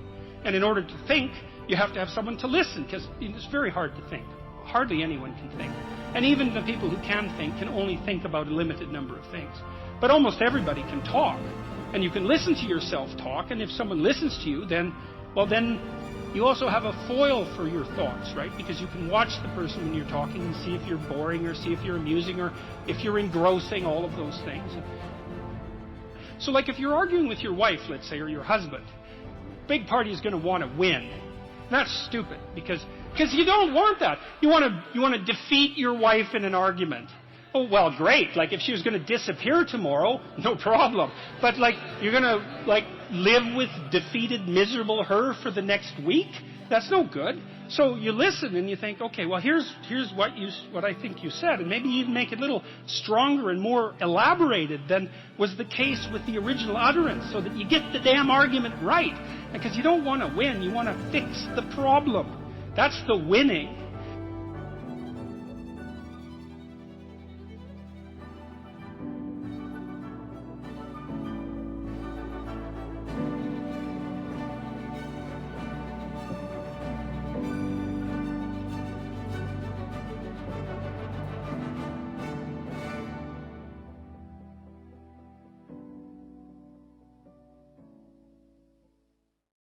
And in order to think, you have to have someone to listen, because it's very hard to think. Hardly anyone can think. And even the people who can think can only think about a limited number of things. But almost everybody can talk. And you can listen to yourself talk, and if someone listens to you, then you also have a foil for your thoughts, right? Because you can watch the person when you're talking and see if you're boring or see if you're amusing or if you're engrossing, all of those things. So like if you're arguing with your wife, let's say, or your husband, big party is going to want to win. That's stupid, because you don't want that. You want to defeat your wife in an argument. Oh, well, great. Like, if she was going to disappear tomorrow, no problem. But, like, you're going to, like, live with defeated, miserable her for the next week? That's no good. So you listen and you think, okay, well, here's what I think you said. And maybe even make it a little stronger and more elaborated than was the case with the original utterance, so that you get the damn argument right. Because you don't want to win. You want to fix the problem. That's the winning.